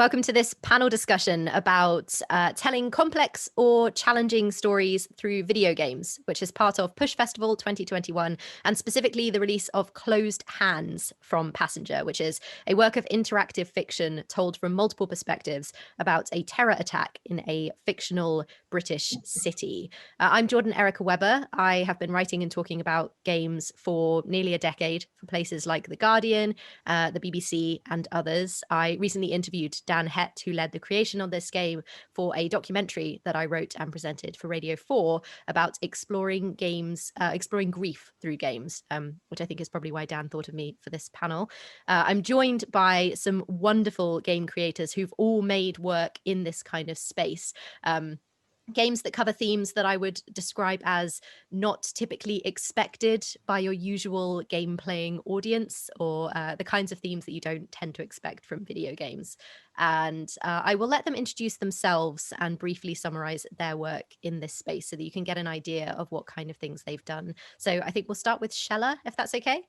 Welcome to this panel discussion about telling complex or challenging stories through video games, which is part of Push Festival 2021, and specifically the release of Closed Hands from Passenger, which is a work of interactive fiction told from multiple perspectives about a terror attack in a fictional British city. I'm Jordan Erica Webber. I have been writing and talking about games for nearly a decade for places like The Guardian, the BBC, and others. I recently interviewed Dan Hett, who led the creation of this game, for a documentary that I wrote and presented for Radio 4 about exploring grief through games, which I think is probably why Dan thought of me for this panel. I'm joined by some wonderful game creators who've all made work in this kind of space. Games that cover themes that I would describe as not typically expected by your usual game playing audience, or the kinds of themes that you don't tend to expect from video games. And I will let them introduce themselves and briefly summarize their work in this space so that you can get an idea of what kind of things they've done. So I think we'll start with Shella, if that's okay.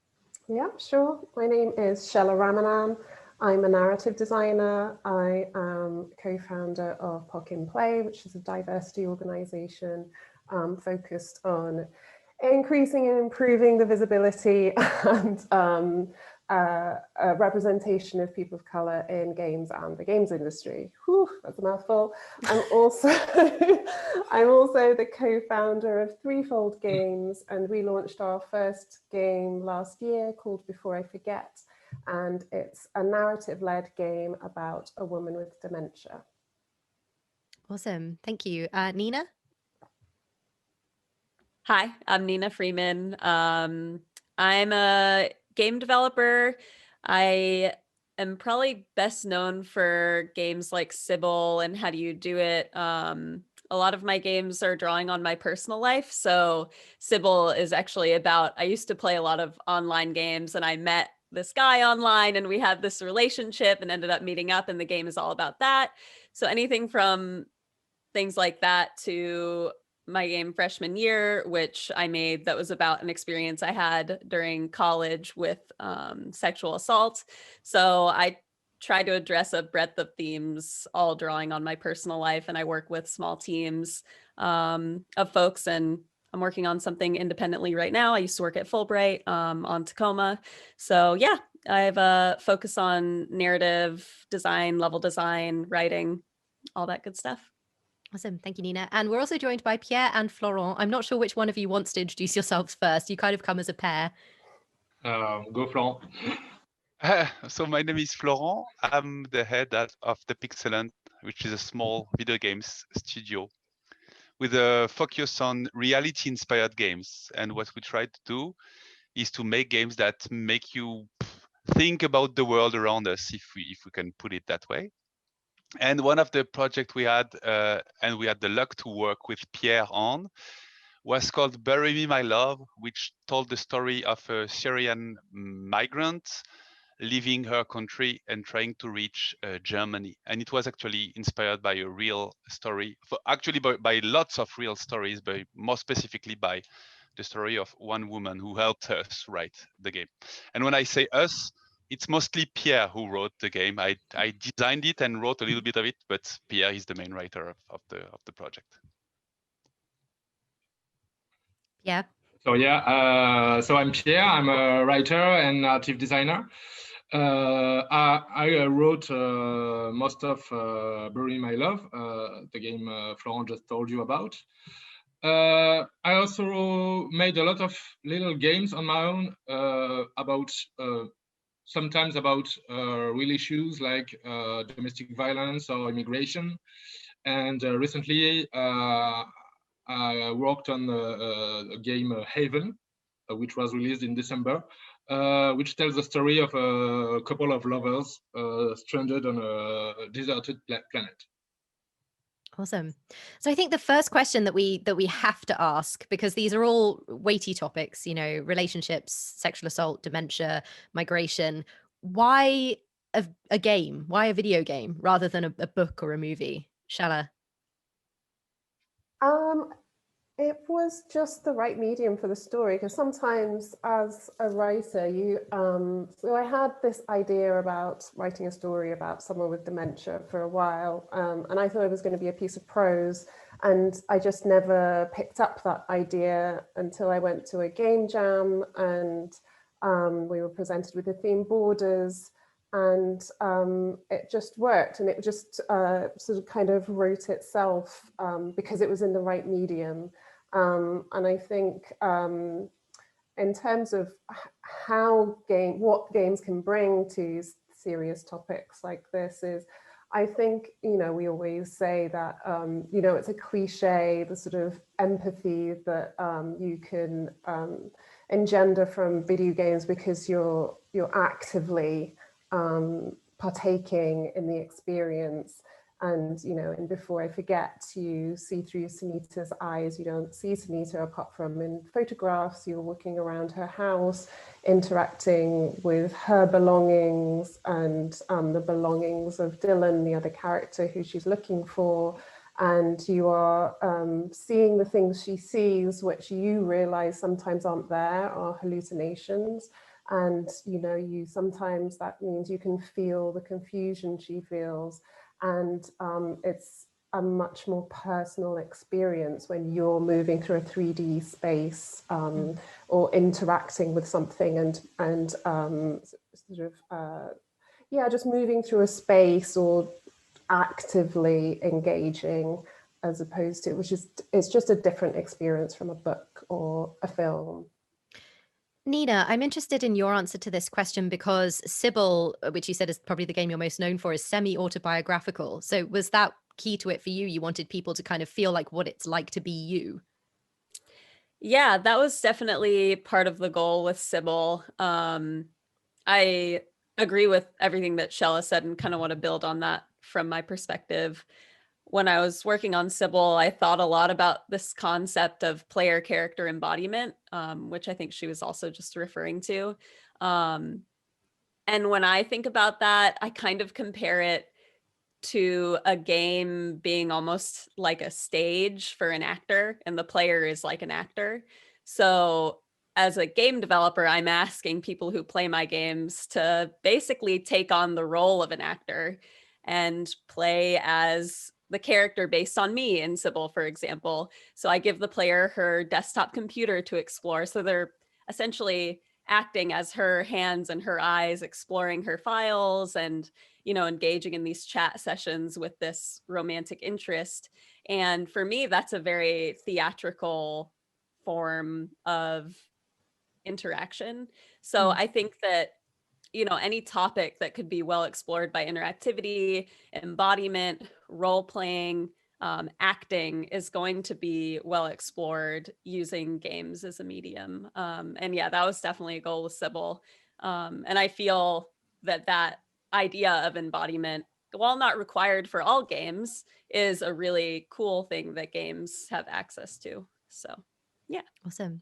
Yeah, sure. My name is Shella Ramanan. I'm a narrative designer. I am co-founder of POC in Play, which is a diversity organization focused on increasing and improving the visibility and representation of people of color in games and the games industry. Whew, that's a mouthful. I'm also the co-founder of Threefold Games, and we launched our first game last year called Before I Forget. And it's a narrative-led game about a woman with dementia. Awesome. Thank you. Nina? Hi, I'm Nina Freeman. I'm a game developer. I am probably best known for games like Sybil and How Do You Do It? A lot of my games are drawing on my personal life. So Sybil is actually about, I used to play a lot of online games, and I met this guy online and we had this relationship and ended up meeting up, and the game is all about that. So anything from things like that to my game Freshman Year, which I made that was about an experience I had during college with sexual assault. So I try to address a breadth of themes, all drawing on my personal life, and I work with small teams of folks, and I'm working on something independently right now. I used to work at Fulbright on Tacoma. So yeah, I have a focus on narrative design, level design, writing, all that good stuff. Awesome. Thank you, Nina. And we're also joined by Pierre and Florent. I'm not sure which one of you wants to introduce yourselves first. You kind of come as a pair. Go, Florent. So my name is Florent. I'm the head of the Pixelant, which is a small video games studio with a focus on reality-inspired games. And what we try to do is to make games that make you think about the world around us, if we can put it that way. And one of the projects we had, and we had the luck to work with Pierre on, was called Bury Me, My Love, which told the story of a Syrian migrant leaving her country and trying to reach Germany. And it was actually inspired by a real story, by lots of real stories, but more specifically by the story of one woman who helped us write the game. And when I say us, it's mostly Pierre who wrote the game. I designed it and wrote a little bit of it, but Pierre is the main writer of the project. Yeah. So yeah, so I'm Pierre. I'm a writer and narrative designer. I wrote most of Bury My Love, the game Florent just told you about. I also made a lot of little games on my own about sometimes about real issues like domestic violence or immigration. And recently, I worked on a game Haven, which was released in December, which tells the story of a couple of lovers stranded on a deserted planet. Awesome. So I think the first question that we have to ask, because these are all weighty topics, you know, relationships, sexual assault, dementia, migration, why a game? Why a video game rather than a book or a movie? Shella? It was just the right medium for the story, because sometimes as a writer, so I had this idea about writing a story about someone with dementia for a while, and I thought it was going to be a piece of prose, and I just never picked up that idea until I went to a game jam, and we were presented with the theme Borders, and it just worked, and it just sort of kind of wrote itself because it was in the right medium. And I think in terms of what games can bring to serious topics like this is, I think, we always say that, it's a cliche, the sort of empathy that you can engender from video games because you're actively partaking in the experience. And, and before I forget, you see through Sunita's eyes. You don't see Sunita apart from in photographs. You're walking around her house, interacting with her belongings and the belongings of Dylan, the other character who she's looking for. And you are seeing the things she sees, which you realize sometimes aren't there, are hallucinations. And, you sometimes, that means you can feel the confusion she feels. And it's a much more personal experience when you're moving through a 3D space or interacting with something and just moving through a space or actively engaging, as opposed to, it's just a different experience from a book or a film. Nina, I'm interested in your answer to this question because Sybil, which you said is probably the game you're most known for, is semi-autobiographical. So was that key to it for you? You wanted people to kind of feel like what it's like to be you? Yeah, that was definitely part of the goal with Sybil. I agree with everything that Shella said and kind of want to build on that from my perspective. When I was working on Sybil, I thought a lot about this concept of player character embodiment, which I think she was also just referring to. And when I think about that, I kind of compare it to a game being almost like a stage for an actor, and the player is like an actor. So as a game developer, I'm asking people who play my games to basically take on the role of an actor and play as the character based on me in Sybil, for example. So I give the player her desktop computer to explore. So they're essentially acting as her hands and her eyes, exploring her files and, engaging in these chat sessions with this romantic interest. And for me, that's a very theatrical form of interaction. So I think that, any topic that could be well explored by interactivity, embodiment, role playing, acting is going to be well explored using games as a medium. And yeah, that was definitely a goal with Sybil. And I feel that idea of embodiment, while not required for all games, is a really cool thing that games have access to. So yeah. Awesome.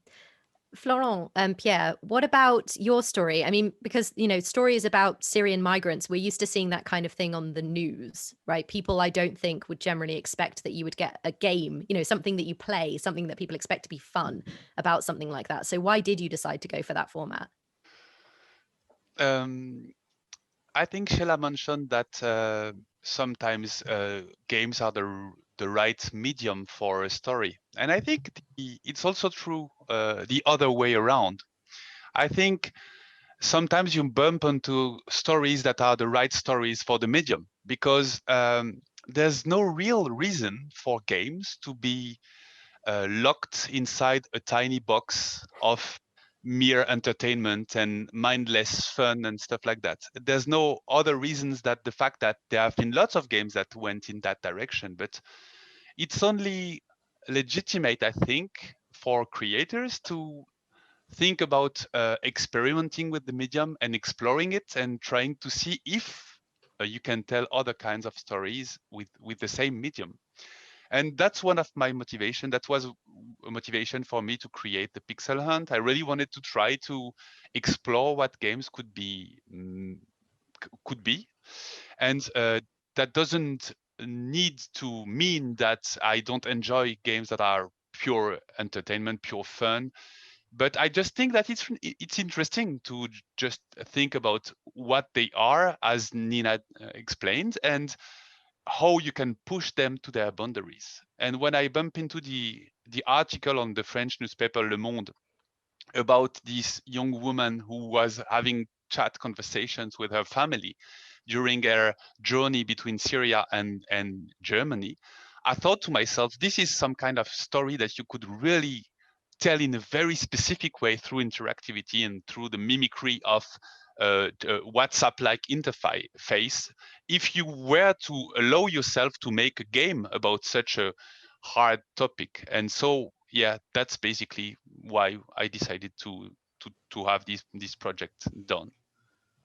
Florent and Pierre, what about your story? I mean, because, stories about Syrian migrants, we're used to seeing that kind of thing on the news, right? People, I don't think, would generally expect that you would get a game, something that you play, something that people expect to be fun about something like that. So why did you decide to go for that format? I think Shella mentioned that sometimes games are the right medium for a story. And I think it's also true the other way around. I think sometimes you bump into stories that are the right stories for the medium, because there's no real reason for games to be locked inside a tiny box of mere entertainment and mindless fun and stuff like that. There's no other reasons that the fact that there have been lots of games that went in that direction, but it's only legitimate, I think, for creators to think about experimenting with the medium and exploring it and trying to see if you can tell other kinds of stories with the same medium. And that's one of my motivation. That was a motivation for me to create the Pixel Hunt. I really wanted to try to explore what games could be, and that doesn't need to mean that I don't enjoy games that are pure entertainment, pure fun. But I just think that it's interesting to just think about what they are, as Nina explained, and how you can push them to their boundaries. And when I bump into the article on the French newspaper Le Monde about this young woman who was having chat conversations with her family during her journey between Syria and Germany, I thought to myself, this is some kind of story that you could really tell in a very specific way through interactivity and through the mimicry of WhatsApp-like interface, if you were to allow yourself to make a game about such a hard topic. And so, yeah, that's basically why I decided to have this project done.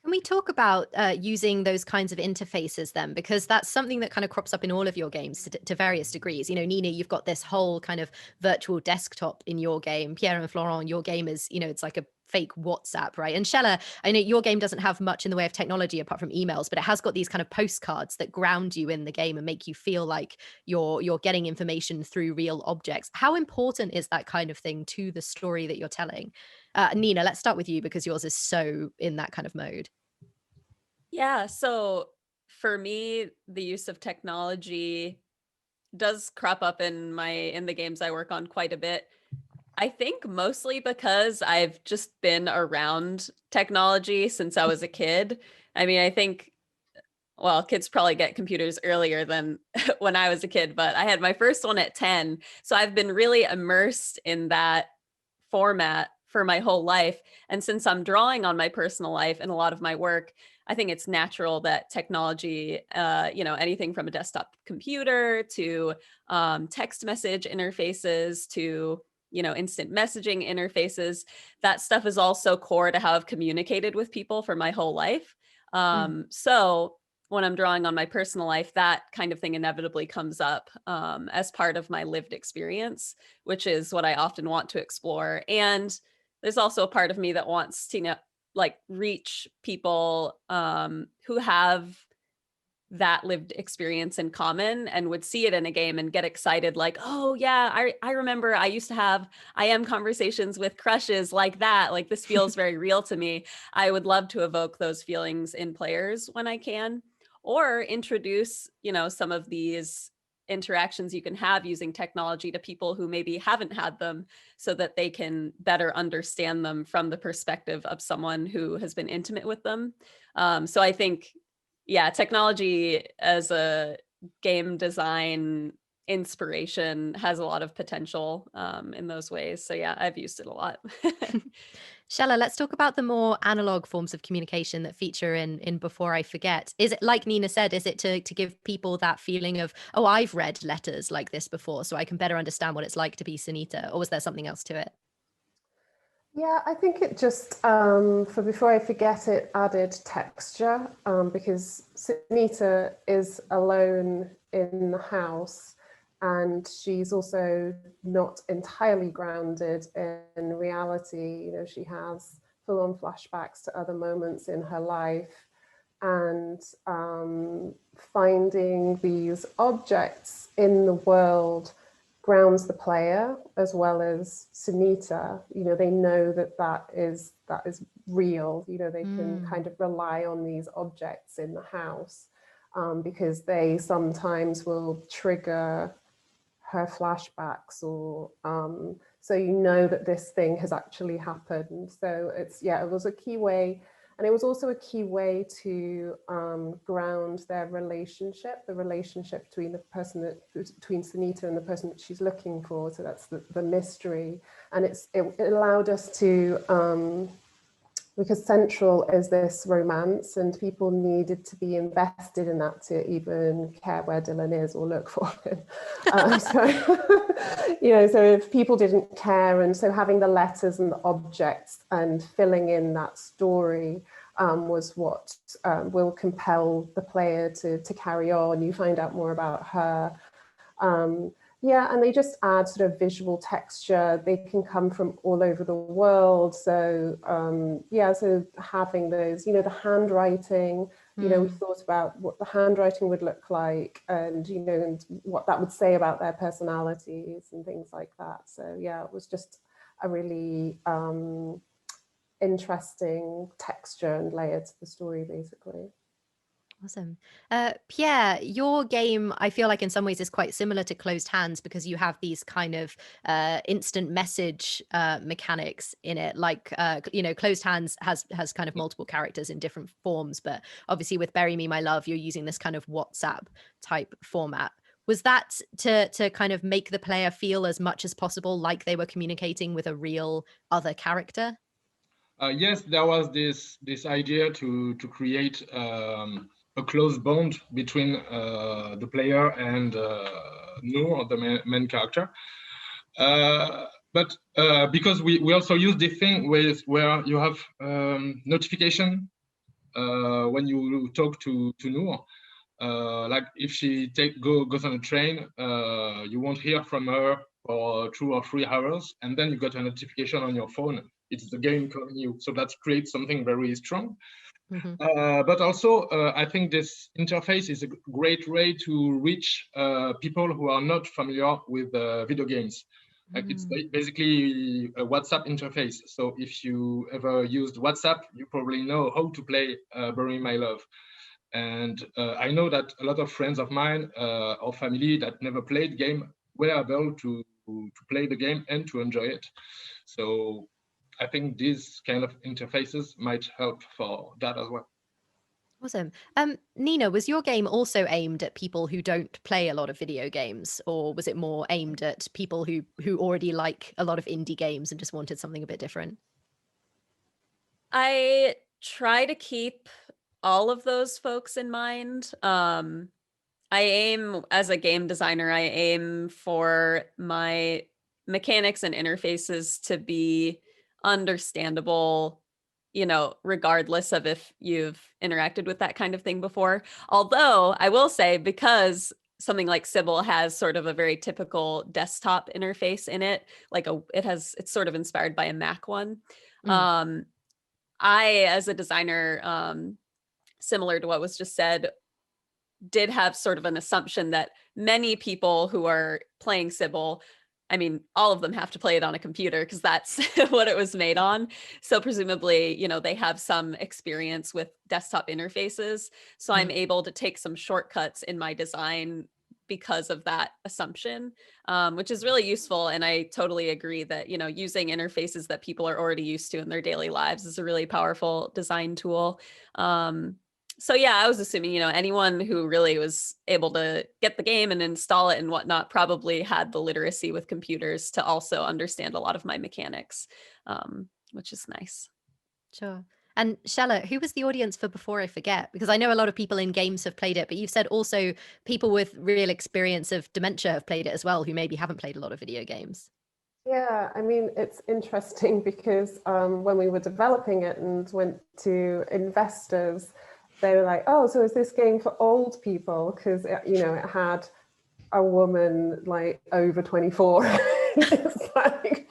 Can we talk about using those kinds of interfaces then? Because that's something that kind of crops up in all of your games to various degrees. You know, Nina, you've got this whole kind of virtual desktop in your game. Pierre and Florent, your game is, you know, it's like a fake WhatsApp, right? And Shella, I know your game doesn't have much in the way of technology apart from emails, but it has got these kind of postcards that ground you in the game and make you feel like you're getting information through real objects. How important is that kind of thing to the story that you're telling? Nina, let's start with you because yours is so in that kind of mode. Yeah, so for me, the use of technology does crop up in the games I work on quite a bit. I think mostly because I've just been around technology since I was a kid. I mean, I think, well, kids probably get computers earlier than when I was a kid, but I had my first one at 10. So I've been really immersed in that format for my whole life. And since I'm drawing on my personal life and a lot of my work, I think it's natural that technology, you know, anything from a desktop computer to text message interfaces to, you know, instant messaging interfaces, that stuff is also core to how I've communicated with people for my whole life. So when I'm drawing on my personal life, that kind of thing inevitably comes up as part of my lived experience, which is what I often want to explore. And there's also a part of me that wants to, you know, like reach people who have that lived experience in common and would see it in a game and get excited like, oh yeah, I remember I used to have IM conversations with crushes like that. Like this feels very real to me. I would love to evoke those feelings in players when I can, or introduce, you know, some of these interactions you can have using technology to people who maybe haven't had them so that they can better understand them from the perspective of someone who has been intimate with them. So I think, yeah, technology as a game design inspiration has a lot of potential in those ways. So yeah, I've used it a lot. Shella, let's talk about the more analog forms of communication that feature in Before I Forget. Is it, like Nina said, is it to give people that feeling of, oh, I've read letters like this before, so I can better understand what it's like to be Sunita? Or was there something else to it? Yeah, I think it just, for Before I Forget, it added texture because Sunita is alone in the house and she's also not entirely grounded in reality. You know, she has full-on flashbacks to other moments in her life, and finding these objects in the world grounds the player as well as Sunita. You know, they know that that is real. You know, they can kind of rely on these objects in the house because they sometimes will trigger her flashbacks, or so you know that this thing has actually happened. So it's, yeah, it was a key way. And it was also a key way to ground their relationship, the relationship between the person between Sunita and the person that she's looking for. So that's the mystery. And it allowed us to, because central is this romance, and people needed to be invested in that to even care where Dylan is or look for him. So, you know, so if people didn't care, and so having the letters and the objects and filling in that story was what will compel the player to carry on. You find out more about her. Yeah, and they just add sort of visual texture. They can come from all over the world. So yeah, so having those, the handwriting, we thought about what the handwriting would look like, and and what that would say about their personalities and things like that. So yeah, it was just a really interesting texture and layer to the story, basically. Awesome. Pierre, your game, I feel like in some ways is quite similar to Closed Hands because you have these kind of instant message mechanics in it. Like, Closed Hands has kind of multiple characters in different forms, but obviously with Bury Me, My Love, you're using this kind of WhatsApp type format. Was that to kind of make the player feel as much as possible like they were communicating with a real other character? Yes, there was this idea to create a close bond between the player and Noor, the main character. But because we also use this thing where you have notification when you talk to Noor. Like if she goes on a train, you won't hear from her for 2 or 3 hours, and then you got a notification on your phone. It's the game calling you. So that creates something very strong. But also, I think this interface is a great way to reach people who are not familiar with video games. Like it's basically a WhatsApp interface. So if you ever used WhatsApp, you probably know how to play Bury My Love. And I know that a lot of friends of mine or family that never played game were able to play the game and to enjoy it. So I think these kind of interfaces might help for that as well. Awesome. Nina, was your game also aimed at people who don't play a lot of video games, or was it more aimed at people who already like a lot of indie games and just wanted something a bit different? I try to keep all of those folks in mind. I aim, as a game designer, I aim for my mechanics and interfaces to be understandable, regardless of if you've interacted with that kind of thing before. Although I will say, because something like Sybil has sort of a very typical desktop interface in it, like it's sort of inspired by a Mac one. I, as a designer, similar to what was just said, did have sort of an assumption that many people who are playing Sybil, I mean, all of them have to play it on a computer because that's what it was made on. So presumably, they have some experience with desktop interfaces. So I'm able to take some shortcuts in my design because of that assumption, which is really useful. And I totally agree that, using interfaces that people are already used to in their daily lives is a really powerful design tool. So yeah, I was assuming, anyone who really was able to get the game and install it and whatnot probably had the literacy with computers to also understand a lot of my mechanics, which is nice. Sure. And Shella, who was the audience for Before I Forget? Because I know a lot of people in games have played it, but you've said also people with real experience of dementia have played it as well, who maybe haven't played a lot of video games. Yeah, I mean, it's interesting because when we were developing it and went to investors, they were like, oh, so is this game for old people? Because, it had a woman like over 24. It's like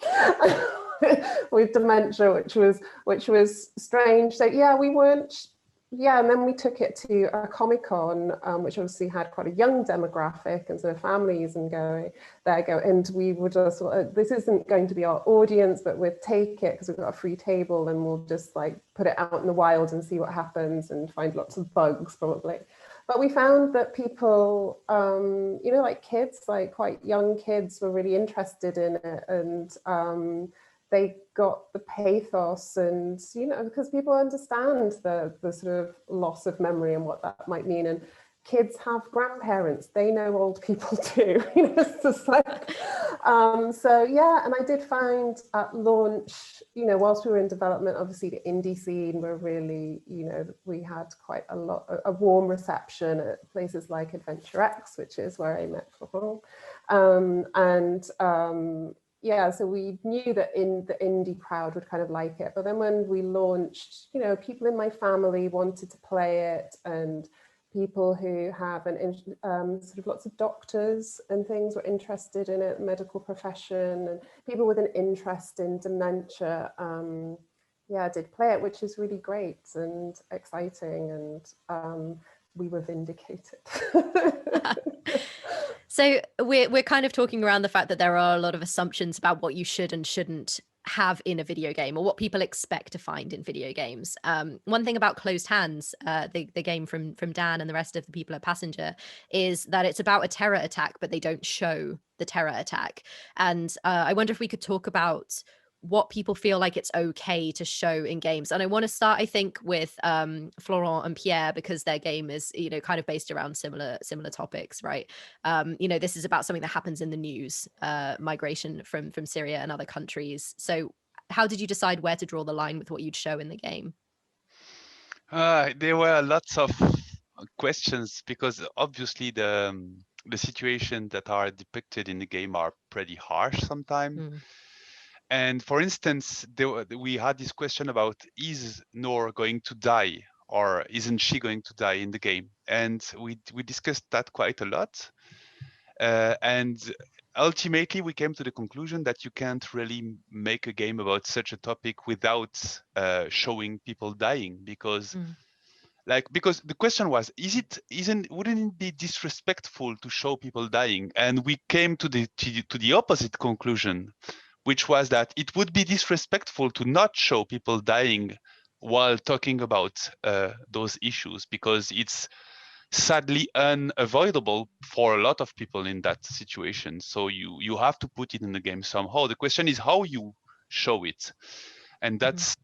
with dementia, which was strange. So yeah, we weren't. Yeah, and then we took it to a Comic-Con, which obviously had quite a young demographic, and so families and and we were just this isn't going to be our audience, but we'll take it because we've got a free table and we'll just like put it out in the wild and see what happens and find lots of bugs probably. But we found that people, like kids, like quite young kids, were really interested in it, and they got the pathos, and because people understand the sort of loss of memory and what that might mean, and kids have grandparents, they know old people too. It's just like so yeah. And I did find at launch, whilst we were in development, obviously the indie scene were really, we had quite a warm reception at places like Adventure X, which is where I met Florent, yeah, so we knew that in the indie crowd would kind of like it. But then when we launched, people in my family wanted to play it, and people who have sort of lots of doctors and things were interested in it, medical profession, and people with an interest in dementia, yeah, did play it, which is really great and exciting, and we were vindicated. So we're kind of talking around the fact that there are a lot of assumptions about what you should and shouldn't have in a video game, or what people expect to find in video games. One thing about Closed Hands, the game from Dan and the rest of the people at Passenger, is that it's about a terror attack, but they don't show the terror attack. And I wonder if we could talk about what people feel like it's okay to show in games. And I want to start, I think, with Florent and Pierre, because their game is, you know, kind of based around similar topics, right? You know, this is about something that happens in the news, migration from Syria and other countries. So how did you decide where to draw the line with what you'd show in the game? There were lots of questions, because obviously the situation that are depicted in the game are pretty harsh sometimes. And for instance, we had this question about, is Noor going to die, or isn't she going to die in the game? And we discussed that quite a lot. And ultimately, we came to the conclusion that you can't really make a game about such a topic without showing people dying, because because the question was, wouldn't it be disrespectful to show people dying? And we came to the opposite conclusion, which was that it would be disrespectful to not show people dying while talking about those issues, because it's sadly unavoidable for a lot of people in that situation. So you have to put it in the game somehow. The question is how you show it, and that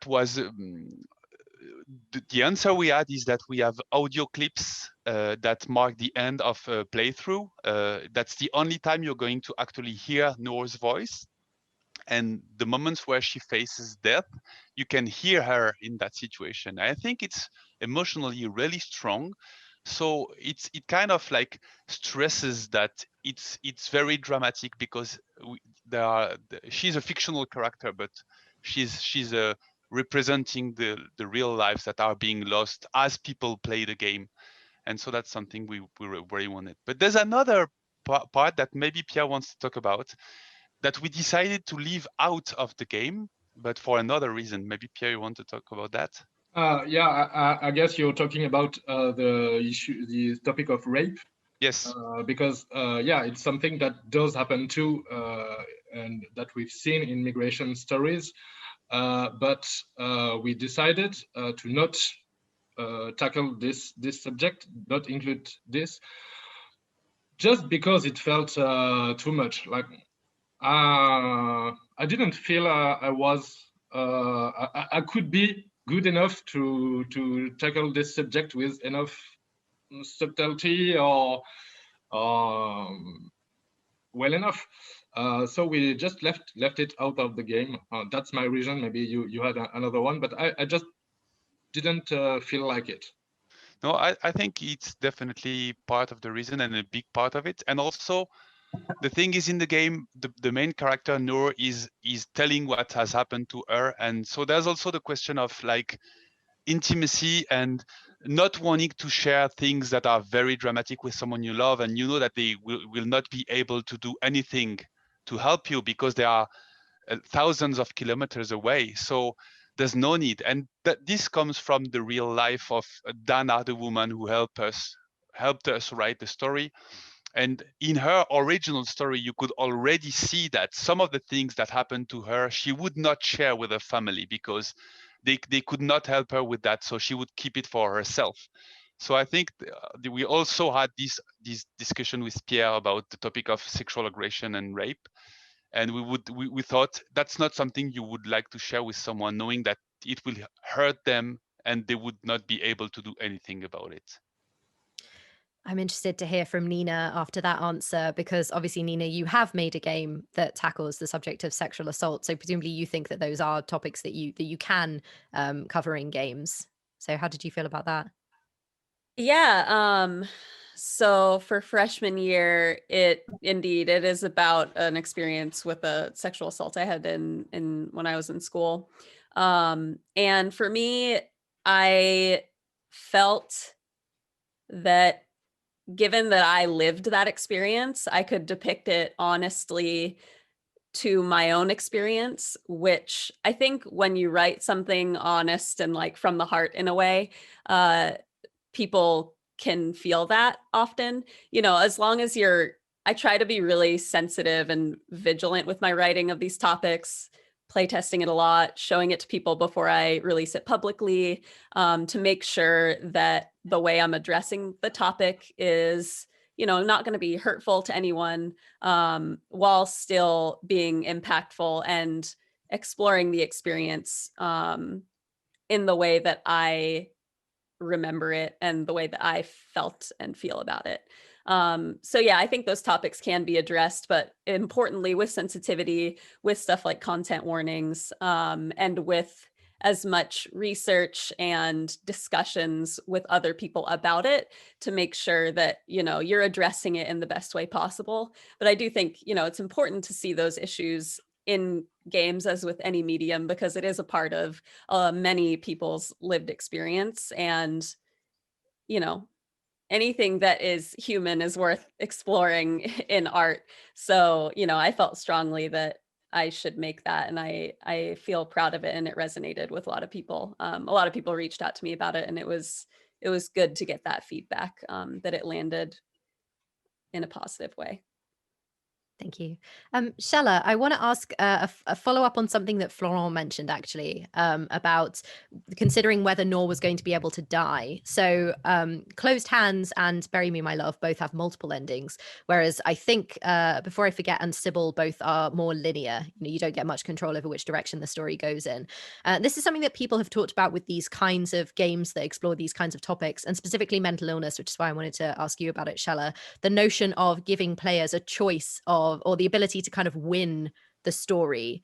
was the answer we had, is that we have audio clips that mark the end of a playthrough. That's the only time you're going to actually hear Noor's voice. And the moments where she faces death, you can hear her in that situation. I think it's emotionally really strong. So it kind of like stresses that it's very dramatic, because she's a fictional character, but she's representing the real lives that are being lost as people play the game. And so that's something we really wanted. But there's another part that maybe Pierre wants to talk about, that we decided to leave out of the game, but for another reason. Maybe Pierre, you want to talk about that? Yeah, I guess you're talking about the topic of rape. Yes. Because yeah, it's something that does happen too, and that we've seen in migration stories. But we decided to not tackle this subject, not include this, just because it felt too much. Like I didn't feel I could be good enough to tackle this subject with enough subtlety or well enough. So we just left it out of the game. That's my reason. Maybe you had another one, but I just didn't feel like it. No, I think it's definitely part of the reason and a big part of it. And also, the thing is, in the game, the main character, Noor, is telling what has happened to her. And so there's also the question of like intimacy and not wanting to share things that are very dramatic with someone you love, and you know that they will not be able to do anything to help you because they are thousands of kilometers away. So there's no need. And this comes from the real life of Dana, the woman who helped us write the story. And in her original story, you could already see that some of the things that happened to her, she would not share with her family, because they could not help her with that. So she would keep it for herself. So I think we also had this discussion with Pierre about the topic of sexual aggression and rape. And we thought that's not something you would like to share with someone, knowing that it will hurt them and they would not be able to do anything about it. I'm interested to hear from Nina after that answer, because obviously, Nina, you have made a game that tackles the subject of sexual assault. So presumably you think that those are topics that you can cover in games. So how did you feel about that? Yeah. So for freshman year, it is about an experience with a sexual assault I had in when I was in school. And for me, I felt that given that I lived that experience, I could depict it honestly to my own experience, which I think when you write something honest and like from the heart in a way, people can feel that often, you know, as long as I try to be really sensitive and vigilant with my writing of these topics, playtesting it a lot, showing it to people before I release it publicly, to make sure that the way I'm addressing the topic is, you know, not going to be hurtful to anyone, while still being impactful and exploring the experience in the way that I remember it and the way that I felt and feel about it. So yeah, I think those topics can be addressed, but importantly with sensitivity, with stuff like content warnings, and with as much research and discussions with other people about it to make sure that, you know, you're addressing it in the best way possible. But I do think, you know, it's important to see those issues in games as with any medium, because it is a part of many people's lived experience. And, you know, anything that is human is worth exploring in art. So, you know, I felt strongly that I should make that, and I feel proud of it, and it resonated with a lot of people. A lot of people reached out to me about it, and it was good to get that feedback, that it landed in a positive way. Thank you. Shella, I want to ask a follow-up on something that Florent mentioned, actually, about considering whether Noor was going to be able to die. So Closed Hands and Bury Me, My Love both have multiple endings, whereas I think, before I forget, and Sybil both are more linear. You know, you don't get much control over which direction the story goes in. This is something that people have talked about with these kinds of games that explore these kinds of topics, and specifically mental illness, which is why I wanted to ask you about it, Shella. The notion of giving players a choice of, or the ability to kind of win the story.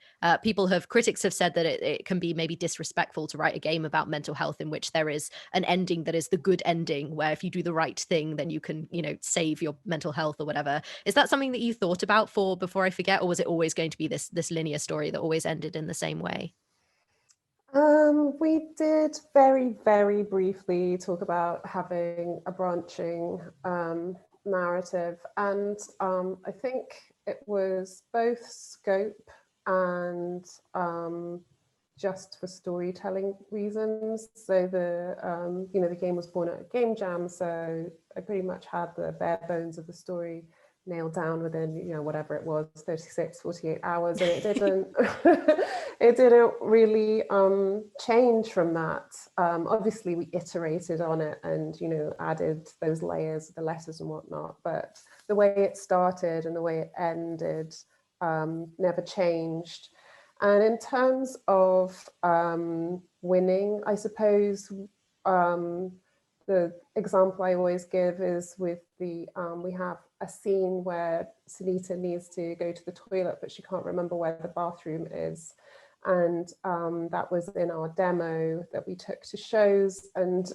Critics have said that it can be maybe disrespectful to write a game about mental health in which there is an ending that is the good ending, where if you do the right thing, then you can, you know, save your mental health or whatever. Is that something that you thought about for Before I Forget, or was it always going to be this linear story that always ended in the same way? We did very, very briefly talk about having a branching narrative, and I think it was both scope and just for storytelling reasons. So the you know, the game was born at a game jam, so I pretty much had the bare bones of the story nailed down within, you know, whatever it was, 36, 48 hours, and it didn't it didn't really change from that. Obviously we iterated on it and, you know, added those layers, the letters and whatnot, but the way it started and the way it ended never changed. And in terms of winning, I suppose the example I always give is with the, we have a scene where Sunita needs to go to the toilet, but she can't remember where the bathroom is. And that was in our demo that we took to shows. And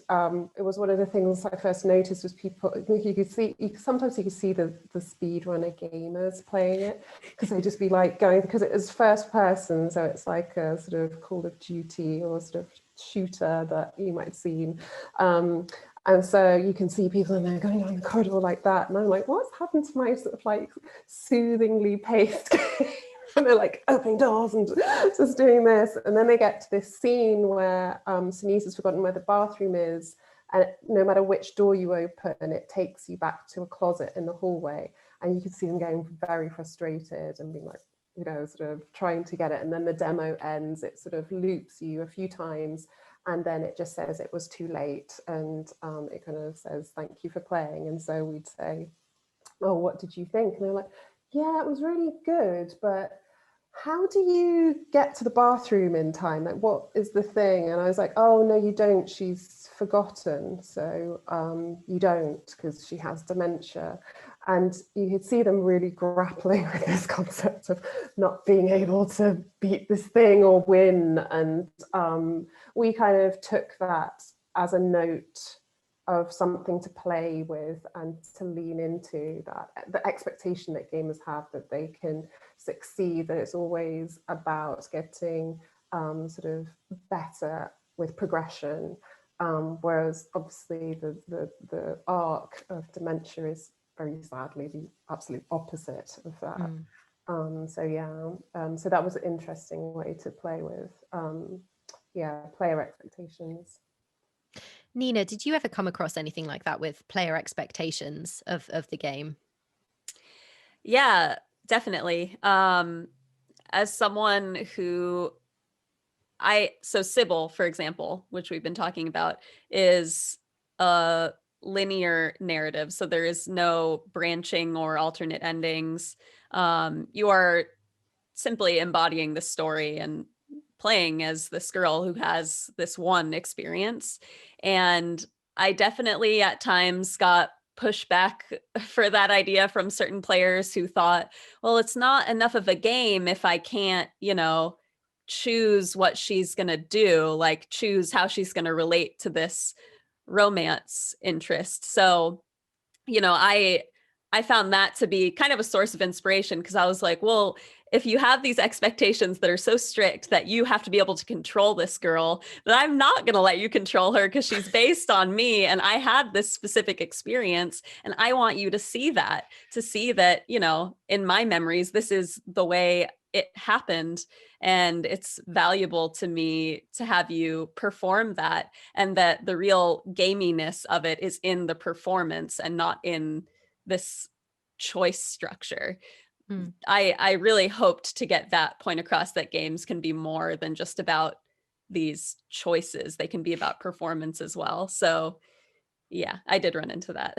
it was one of the things I first noticed was people, you could see, sometimes you could see the speedrunner gamers playing it, because they'd just be like going, because it is first person. So it's like a sort of Call of Duty or sort of shooter that you might have seen. And so you can see people in there going down the corridor like that. And I'm like, what's happened to my sort of like soothingly paced game? And they're like opening doors and just doing this. And then they get to this scene where Sunita's forgotten where the bathroom is. And no matter which door you open, it takes you back to a closet in the hallway. And you can see them getting very frustrated and being like, you know, sort of trying to get it. And then the demo ends, it sort of loops you a few times. And then it just says it was too late. And it kind of says, thank you for playing. And so we'd say, oh, what did you think? And they're like, yeah, it was really good, but how do you get to the bathroom in time? Like, what is the thing? And I was like, oh, no, you don't. She's forgotten. So you don't, because she has dementia. And you could see them really grappling with this concept of not being able to beat this thing or win. And we kind of took that as a note of something to play with and to lean into, that the expectation that gamers have that they can succeed, that it's always about getting sort of better with progression. Whereas obviously the arc of dementia is very sadly the absolute opposite of that. So yeah, so that was an interesting way to play with, player expectations. Nina, did you ever come across anything like that with player expectations of the game? Yeah, definitely. As someone who so Sybil, for example, which we've been talking about, is a linear narrative. So there is no branching or alternate endings. You are simply embodying the story and playing as this girl who has this one experience. And I definitely at times got pushback for that idea from certain players who thought, well, it's not enough of a game if I can't, choose what she's going to do, like choose how she's going to relate to this romance interest. So, I found that to be kind of a source of inspiration, because I was like, well, if you have these expectations that are so strict that you have to be able to control this girl, then I'm not going to let you control her because she's based on me. And I had this specific experience. And I want you to see that, in my memories, this is the way it happened. And it's valuable to me to have you perform that, and that the real gaminess of it is in the performance and not in this choice structure. I really hoped to get that point across, that games can be more than just about these choices. They can be about performance as well. So yeah, I did run into that.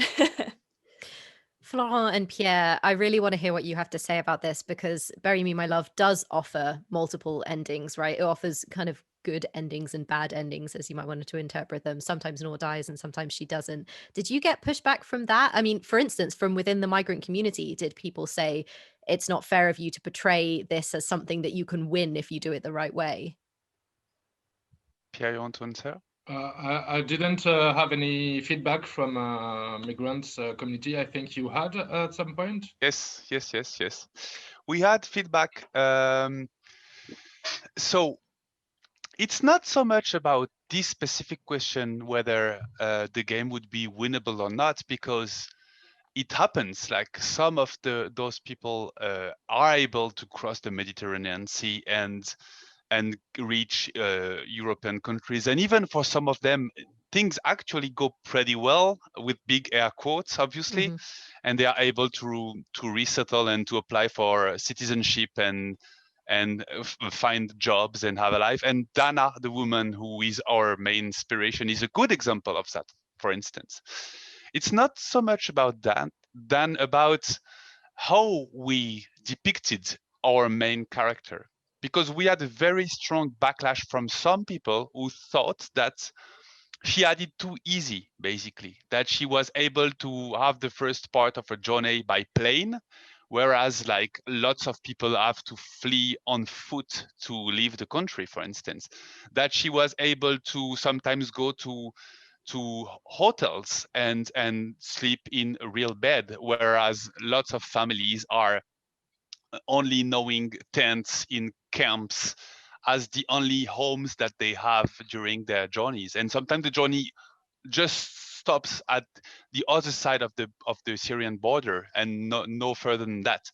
Florent and Pierre, I really want to hear what you have to say about this, because Bury Me, My Love does offer multiple endings, right? It offers kind of good endings and bad endings, as you might want to interpret them. Sometimes Noor dies and sometimes she doesn't. Did you get pushback from that? I mean, for instance, from within the migrant community, did people say it's not fair of you to portray this as something that you can win if you do it the right way? Pierre, you want to answer? I didn't have any feedback from migrants community. I think you had at some point. Yes. We had feedback. So it's not so much about this specific question whether the game would be winnable or not, because it happens. Like some of those people are able to cross the Mediterranean Sea and reach European countries, and even for some of them, things actually go pretty well, with big air quotes, obviously, and they are able to resettle and to apply for citizenship and find jobs and have a life. And Dana, the woman who is our main inspiration, is a good example of that. For instance, it's not so much about that than about how we depicted our main character, because we had a very strong backlash from some people who thought that she had it too easy, basically, that she was able to have the first part of her journey by plane, whereas like lots of people have to flee on foot to leave the country, for instance, that she was able to sometimes go to hotels and sleep in a real bed, whereas lots of families are only knowing tents in camps as the only homes that they have during their journeys. And sometimes the journey just stops at the other side of the Syrian border and no further than that.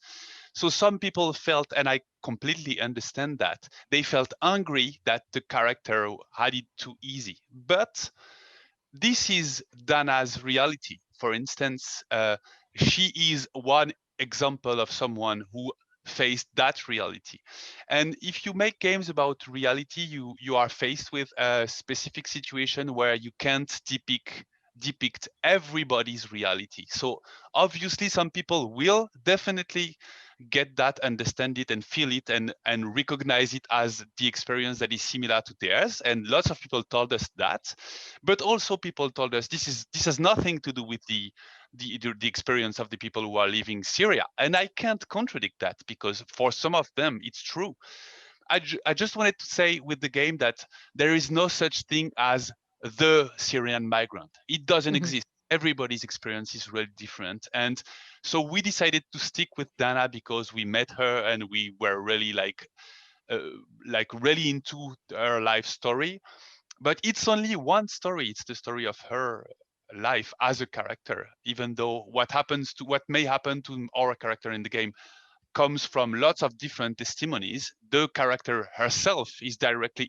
So some people felt, and I completely understand that, they felt angry that the character had it too easy. But this is Dana's reality. For instance, she is one example of someone who faced that reality. And if you make games about reality, you are faced with a specific situation where you can't depict everybody's reality. So obviously some people will definitely get that, understand it and feel it and recognize it as the experience that is similar to theirs. And lots of people told us that, but also people told us this has nothing to do with the experience of the people who are leaving Syria. And I can't contradict that, because for some of them it's true. I just wanted to say with the game that there is no such thing as the Syrian migrant. It doesn't exist. Everybody's experience is really different. And so we decided to stick with Dana because we met her and we were really really into her life story. But it's only one story. It's the story of her life as a character, even though what may happen to our character in the game comes from lots of different testimonies. The character herself is directly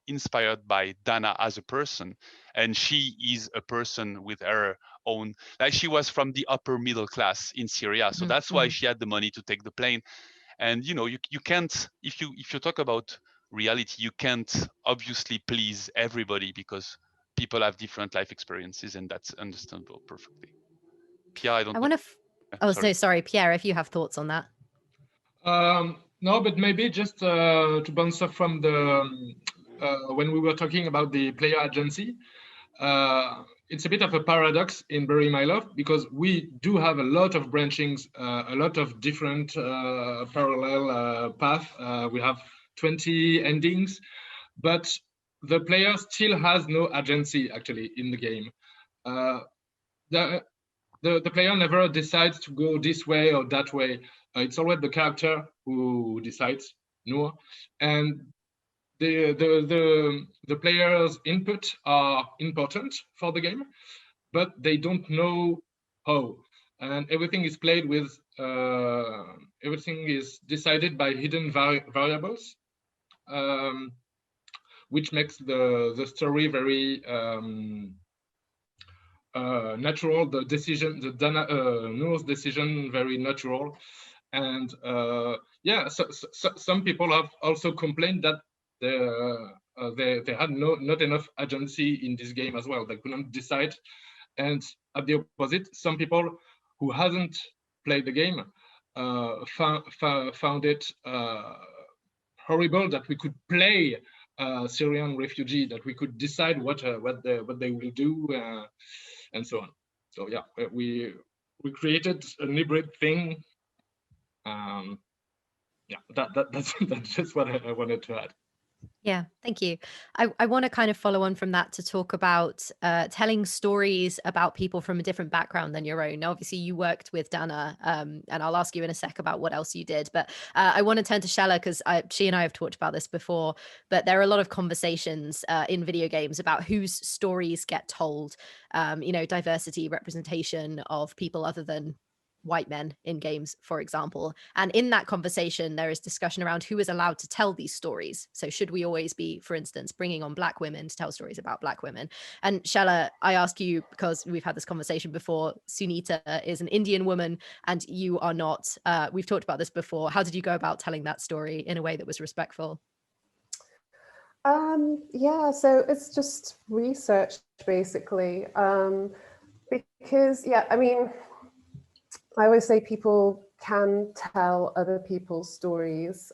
inspired by Dana as a person, and she is a person with her own, like she was from the upper middle class in Syria, so that's why she had the money to take the plane. And you know, you can't, if you talk about reality, you can't obviously please everybody because people have different life experiences, and that's understandable perfectly. Pierre, I want to. Oh, sorry. So sorry, Pierre, if you have thoughts on that. No, but maybe just to bounce off from the when we were talking about the player agency, it's a bit of a paradox in Bury My Love, because we do have a lot of branchings, a lot of different parallel paths. We have 20 endings, but the player still has no agency actually in the game. The player never decides to go this way or that way. It's always the character who decides, no, and the player's input are important for the game, but they don't know how. And everything is played with, everything is decided by hidden variables, which makes the story very natural. The decision, the Noor's decision, very natural. And yeah, so some people have also complained that they had not enough agency in this game as well. They couldn't decide. And at the opposite, some people who hasn't played the game found it horrible that we could play Syrian refugee, that we could decide what they will do, and so on. So yeah, we created a hybrid thing. Yeah, that's just what I wanted to add. Yeah, thank you. I want to kind of follow on from that to talk about telling stories about people from a different background than your own. Now, obviously, you worked with Dana, and I'll ask you in a sec about what else you did. But I want to turn to Shella, because she and I have talked about this before, but there are a lot of conversations in video games about whose stories get told, you know, diversity, representation of people other than white men in games, for example. And in that conversation, there is discussion around who is allowed to tell these stories. So should we always be, for instance, bringing on Black women to tell stories about Black women? And Shella, I ask you, because we've had this conversation before, Sunita is an Indian woman and you are not. We've talked about this before. How did you go about telling that story in a way that was respectful? Yeah, so it's just research, basically. Because, yeah, I mean, I always say people can tell other people's stories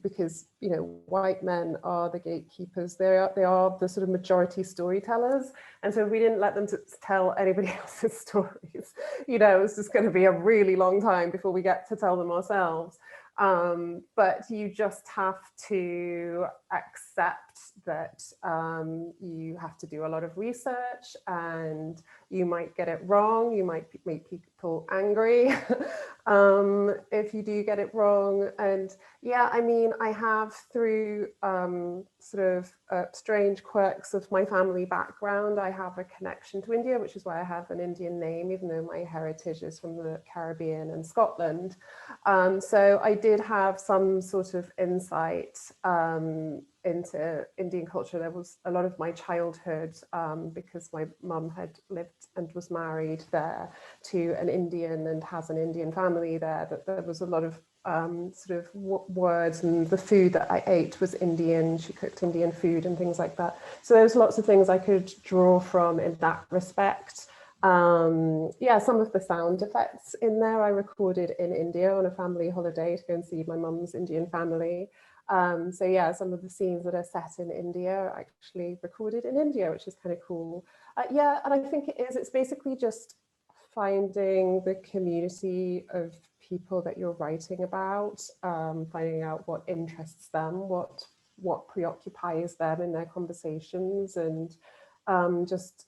because, you know, white men are the gatekeepers. They are the sort of majority storytellers. And so if we didn't let them to tell anybody else's stories, you know, it's just going to be a really long time before we get to tell them ourselves. But you just have to accept that you have to do a lot of research and you might get it wrong. You might make people angry if you do get it wrong. And yeah, I mean, I have through sort of strange quirks of my family background, I have a connection to India, which is why I have an Indian name, even though my heritage is from the Caribbean and Scotland. So I did have some sort of insight into Indian culture. There was a lot of my childhood because my mum had lived and was married there to an Indian and has an Indian family there, that there was a lot of sort of words, and the food that I ate was Indian. She cooked Indian food and things like that. So there's lots of things I could draw from in that respect. Yeah, some of the sound effects in there I recorded in India on a family holiday to go and see my mum's Indian family. So yeah, some of the scenes that are set in India are actually recorded in India, which is kind of cool. Yeah, and I think it's basically just finding the community of people that you're writing about, finding out what interests them, what preoccupies them in their conversations, and just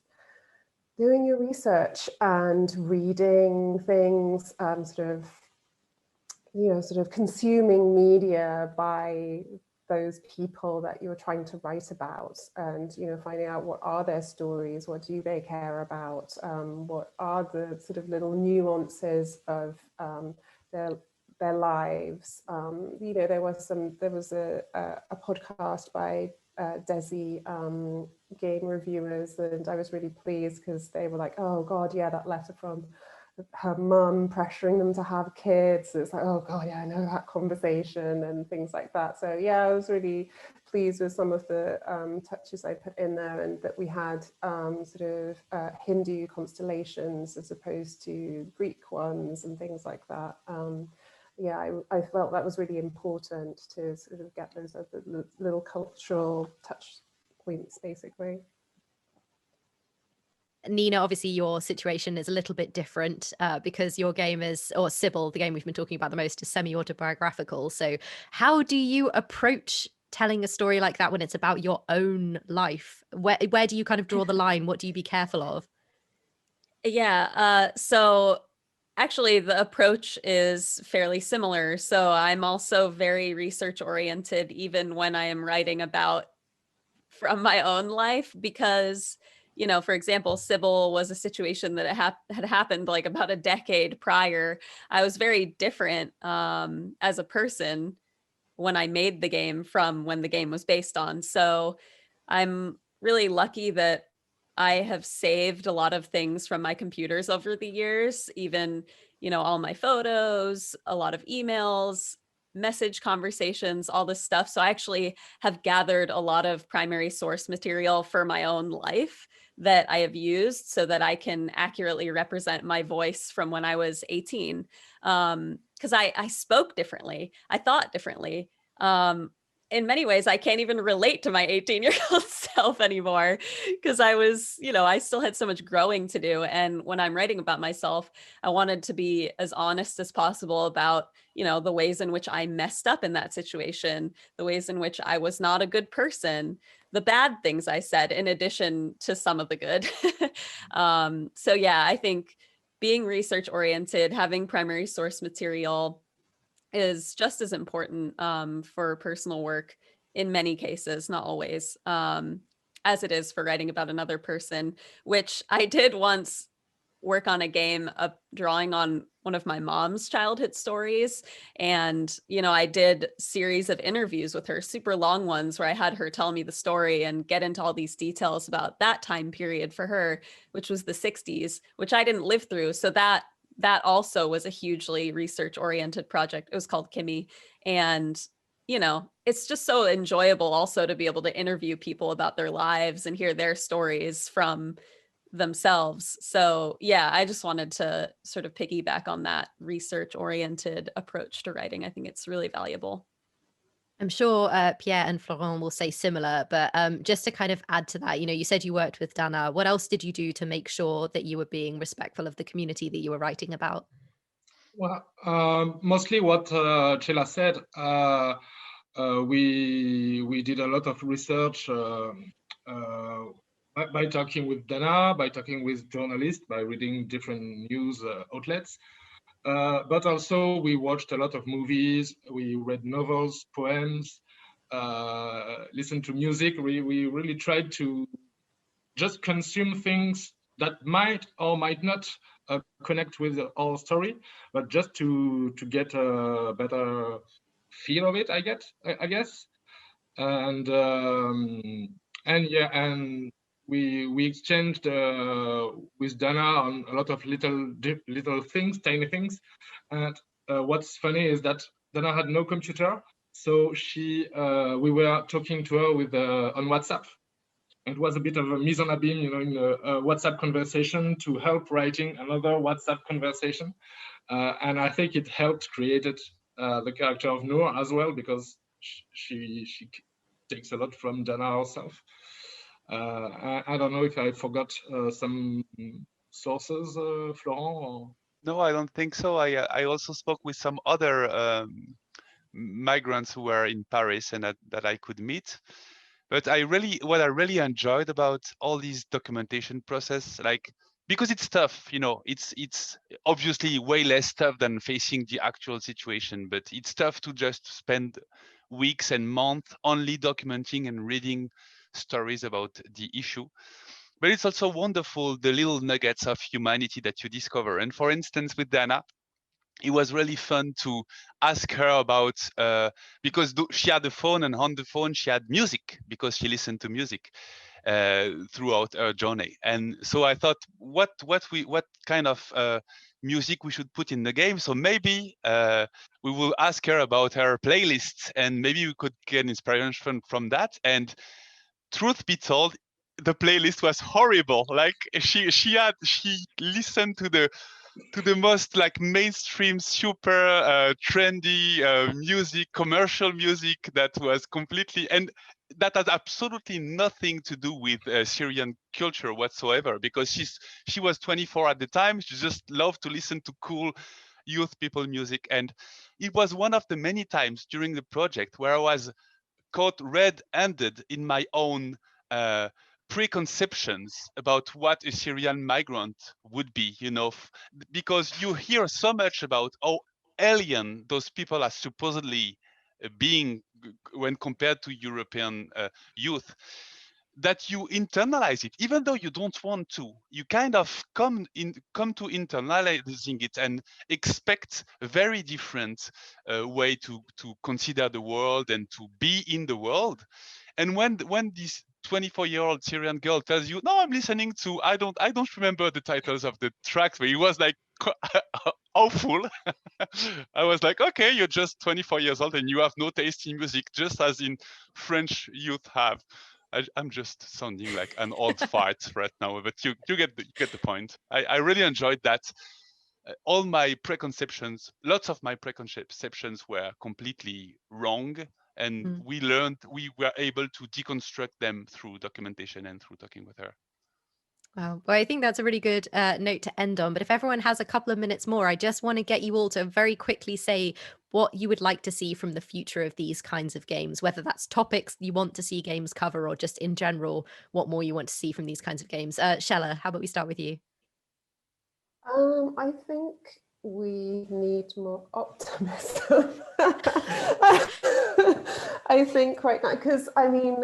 doing your research and reading things, sort of consuming media by those people that you're trying to write about, and finding out what are their stories, what do they care about, what are the sort of little nuances of their lives. There was a podcast by Desi game reviewers, and I was really pleased because they were like, oh God, yeah, that letter from her mum pressuring them to have kids. It's like, oh God, yeah, I know that conversation and things like that. So yeah, I was really pleased with some of the touches I put in there, and that we had sort of Hindu constellations as opposed to Greek ones and things like that. Yeah, I felt that was really important to sort of get those other little cultural touch points, basically. Nina, obviously your situation is a little bit different because your game is, or Sybil, the game we've been talking about the most, is semi-autobiographical. So how do you approach telling a story like that when it's about your own life? Where do you kind of draw the line? What do you be careful of? Yeah, so actually the approach is fairly similar. So I'm also very research oriented, even when I am writing about from my own life, because for example, Sybil was a situation that had happened like about a decade prior. I was very different as a person when I made the game from when the game was based on. So I'm really lucky that I have saved a lot of things from my computers over the years, even, all my photos, a lot of emails, message conversations, all this stuff. So I actually have gathered a lot of primary source material for my own life that I have used so that I can accurately represent my voice from when I was 18. Because I spoke differently, I thought differently. In many ways, I can't even relate to my 18-year-old self anymore because I was, I still had so much growing to do. And when I'm writing about myself, I wanted to be as honest as possible about, the ways in which I messed up in that situation, the ways in which I was not a good person, the bad things I said, in addition to some of the good. So yeah, I think being research oriented, having primary source material is just as important for personal work in many cases, not always, as it is for writing about another person, which I did once work on a game of drawing on one of my mom's childhood stories. And, I did series of interviews with her, super long ones, where I had her tell me the story and get into all these details about that time period for her, which was the 60s, which I didn't live through. So that also was a hugely research oriented project. It was called Kimmy. And, it's just so enjoyable also to be able to interview people about their lives and hear their stories from themselves. So yeah, I just wanted to sort of piggyback on that research oriented approach to writing. I think it's really valuable. I'm sure Pierre and Florent will say similar, but just to kind of add to that, you said you worked with Dana. What else did you do to make sure that you were being respectful of the community that you were writing about? Well, mostly what Shella said. We did a lot of research by talking with Dana, by talking with journalists, by reading different news outlets. But also we watched a lot of movies, we read novels, poems, listened to music. We really tried to just consume things that might or might not connect with our story, but just to get a better feel of it, I guess. And yeah, and we exchanged with Dana on a lot of little things, tiny things. And what's funny is that Dana had no computer, so we were talking to her with on WhatsApp. It was a bit of a mise en abîme, in a WhatsApp conversation to help writing another WhatsApp conversation. And I think it helped created the character of Noor as well, because she takes a lot from Dana herself. I don't know if I forgot some sources, Florent? Or... No, I don't think so. I also spoke with some other migrants who were in Paris and that I could meet. But what I really enjoyed about all these documentation process, like, because it's tough, it's obviously way less tough than facing the actual situation, but it's tough to just spend weeks and months only documenting and reading stories about the issue. But it's also wonderful, the little nuggets of humanity that you discover. And for instance, with Dana, it was really fun to ask her about, because she had a phone, and on the phone she had music because she listened to music throughout her journey. And so I thought, what kind of music we should put in the game. So maybe we will ask her about her playlists, and maybe we could get inspiration from that. And truth be told, the playlist was horrible. Like she listened to the most like mainstream, super trendy music, commercial music that was completely, and that has absolutely nothing to do with Syrian culture whatsoever, because she was 24 at the time. She just loved to listen to cool youth people music. And it was one of the many times during the project where I was caught red-handed in my own preconceptions about what a Syrian migrant would be, because you hear so much about how alien those people are supposedly being when compared to European youth, that you internalize it, even though you don't want to. You kind of come to internalizing it and expect a very different way to consider the world and to be in the world. And when this 24-year-old Syrian girl tells you, "No, I'm listening to," I don't remember the titles of the tracks, but it was like awful. I was like, okay, you're just 24 years old and you have no taste in music, just as in French youth have. I'm just sounding like an old fart right now, but you get the point. I really enjoyed that. All my preconceptions, lots of my preconceptions were completely wrong, and we were able to deconstruct them through documentation and through talking with her. Wow. Well, I think that's a really good note to end on. But if everyone has a couple of minutes more, I just want to get you all to very quickly say what you would like to see from the future of these kinds of games, whether that's topics you want to see games cover or just in general, what more you want to see from these kinds of games. Shella, how about we start with you? I think we need more optimism. I think right now, because I mean,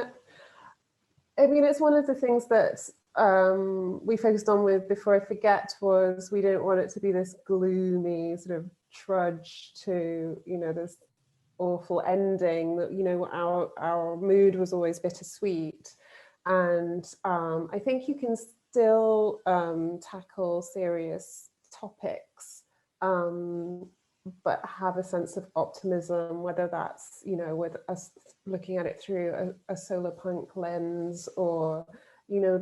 it's one of the things that we focused on with Before I Forget was we didn't want it to be this gloomy sort of trudge to, this awful ending. That, our mood was always bittersweet. And I think you can still tackle serious topics, but have a sense of optimism, whether that's, with us looking at it through a solar punk lens, or,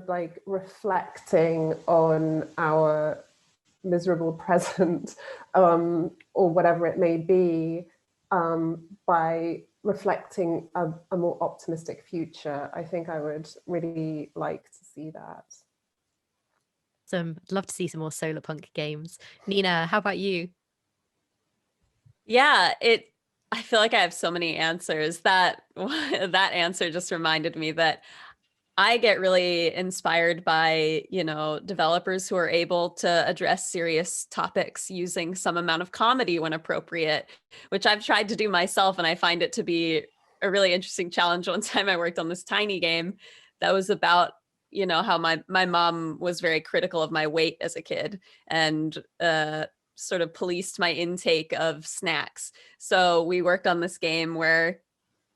like reflecting on our miserable present, or whatever it may be, by reflecting a more optimistic future. I think I would really like to see that. I'd love to see some more solar punk games. Nina, how about you? Yeah, I feel like I have so many answers. That answer just reminded me that I get really inspired by, developers who are able to address serious topics using some amount of comedy when appropriate, which I've tried to do myself, and I find it to be a really interesting challenge. One time I worked on this tiny game that was about, how my mom was very critical of my weight as a kid, and sort of policed my intake of snacks. So we worked on this game where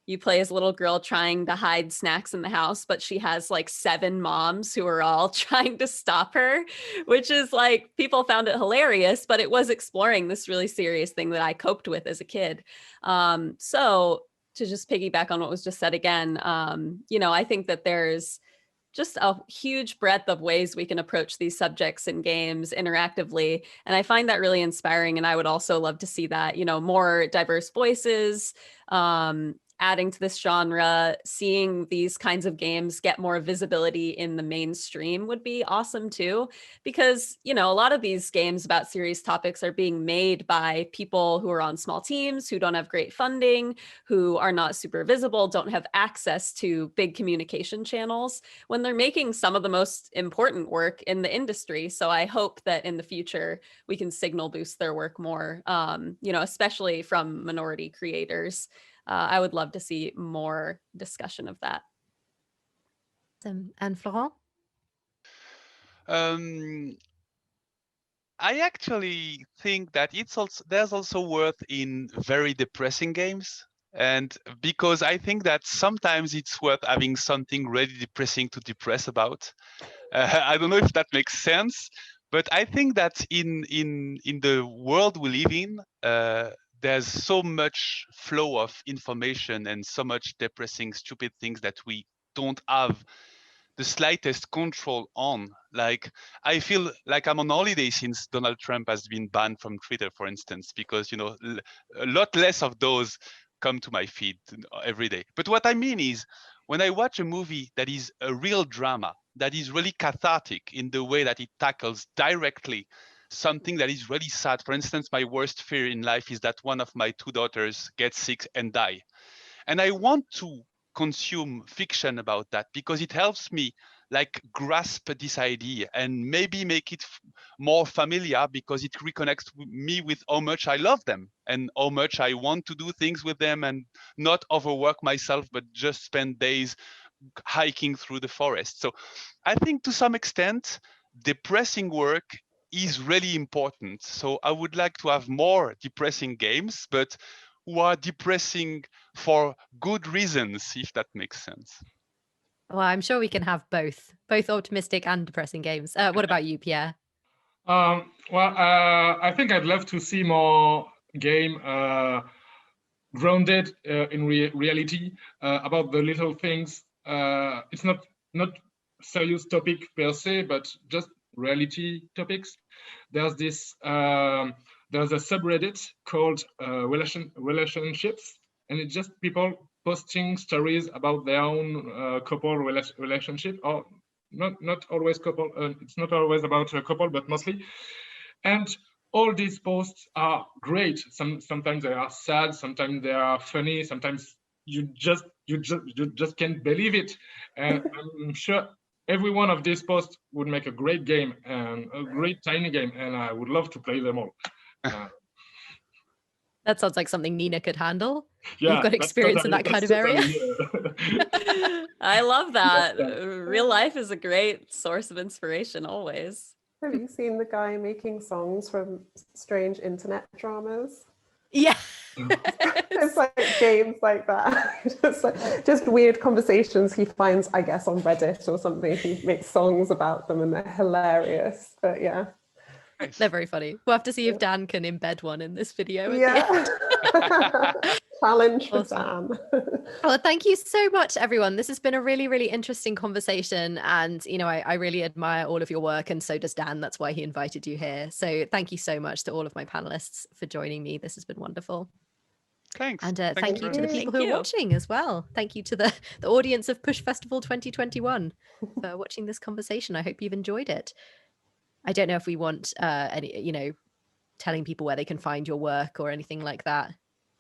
you play as a little girl trying to hide snacks in the house, but she has like 7 moms who are all trying to stop her, which is like, people found it hilarious, but it was exploring this really serious thing that I coped with as a kid. So to just piggyback on what was just said again, I think that there's just a huge breadth of ways we can approach these subjects in games interactively. And I find that really inspiring. And I would also love to see that, more diverse voices, adding to this genre, seeing these kinds of games get more visibility in the mainstream would be awesome too. Because, a lot of these games about serious topics are being made by people who are on small teams, who don't have great funding, who are not super visible, don't have access to big communication channels when they're making some of the most important work in the industry. So I hope that in the future we can signal boost their work more, especially from minority creators. I would love to see more discussion of that. And Florent? I actually think that there's also worth in very depressing games. And because I think that sometimes it's worth having something really depressing to depress about. I don't know if that makes sense, but I think that in the world we live in, there's so much flow of information and so much depressing, stupid things that we don't have the slightest control on. Like, I feel like I'm on holiday since Donald Trump has been banned from Twitter, for instance, because, you know, a lot less of those come to my feed every day. But what I mean is, when I watch a movie that is a real drama, that is really cathartic in the way that it tackles directly something that is really sad. For instance, my worst fear in life is that one of my two daughters gets sick and die. And I want to consume fiction about that because it helps me like grasp this idea and maybe make it more familiar, because it reconnects me with how much I love them and how much I want to do things with them and not overwork myself, but just spend days hiking through the forest. So I think to some extent, depressing work is really important. So I would like to have more depressing games, but who are depressing for good reasons, if that makes sense. Well, I'm sure we can have both optimistic and depressing games. What about you, Pierre? Well, I think I'd love to see more game grounded in reality, about the little things. It's not serious topic per se, but just reality topics. There's this there's a subreddit called relationships, and it's just people posting stories about their own couple relationship, or not always couple. It's not always about a couple, but mostly. And all these posts are great. Sometimes they are sad, sometimes they are funny, sometimes you just can't believe it. And I'm sure every one of these posts would make a great game, and a great tiny game, and I would love to play them all. That sounds like something Nina could handle. Yeah, You've got experience in that kind of area. I love that. Real life is a great source of inspiration always. Have you seen the guy making songs from strange internet dramas? Yeah. It's like games like that. just weird conversations he finds, I guess, on Reddit or something. He makes songs about them and they're hilarious. But yeah. Nice. They're very funny. We'll have to see if Dan can embed one in this video. Yeah. Challenge for Awesome. Dan. Well, thank you so much, everyone. This has been a really, really interesting conversation. And, you know, I really admire all of your work, and so does Dan. That's why he invited you here. So thank you so much to all of my panelists for joining me. This has been wonderful. Thanks. And thank you to the people Thank who are you. watching as well. Thank you to the audience of Push Festival 2021 for watching this conversation. I hope you've enjoyed it. I don't know if we want any, you know, telling people where they can find your work or anything like that,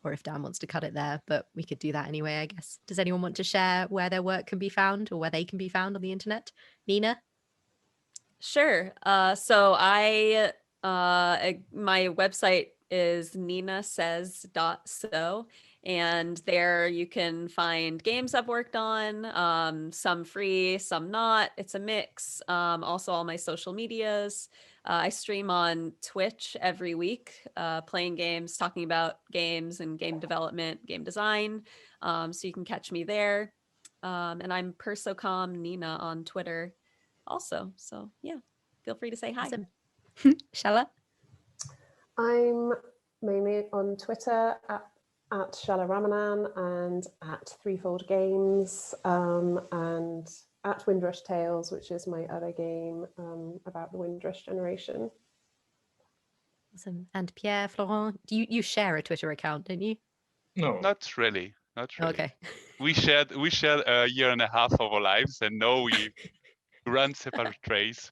or if Dan wants to cut it there, but we could do that anyway, I guess. Does anyone want to share where their work can be found or where they can be found on the internet? Nina? Sure. So my website is ninasays.so, and there you can find games I've worked on, some free, some not. It's a mix. Also all my social medias. I stream on Twitch every week, playing games, talking about games and game development, game design. So you can catch me there. And I'm Persocom Nina on Twitter also. So yeah, feel free to say hi. Awesome. Shella? I'm mainly on Twitter at Shella Ramanan and at Threefold Games, and at Windrush Tales, which is my other game about the Windrush generation. Awesome. And Pierre, Florent, you share a Twitter account, don't you? No. Not really. Okay. We shared a year and a half of our lives, and now we run separate trails.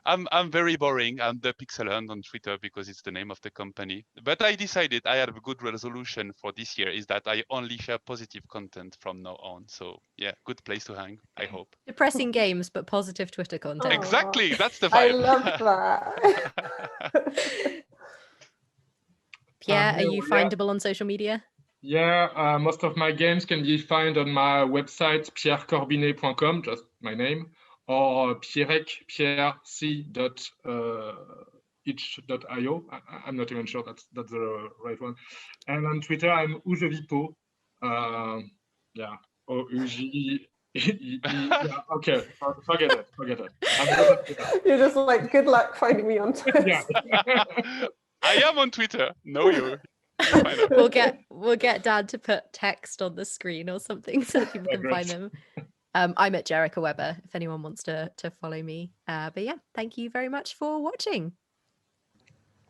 I'm very boring. I'm the Pixel Hunt on Twitter because it's the name of the company. But I decided I had a good resolution for this year, is that I only share positive content from now on. So yeah, good place to hang, I hope. Depressing games, but positive Twitter content. Exactly, that's the I vibe. love that. Pierre, are Yeah, you yeah. findable on social media? Yeah, most of my games can be found on my website, pierrecorbinet.com, just my name, or pierrec.itch.io. I'm not even sure that's the right one. And on Twitter, I'm Ujevipo. Yeah, O-U-G. Yeah, okay, forget it. I'm not on Twitter. You're just like, good luck finding me on Twitter. Yeah. I am on Twitter. No, you find out. We'll get Dan to put text on the screen or something so that people can find Great. them. I'm at Jerica Weber if anyone wants to follow me. But yeah, thank you very much for watching.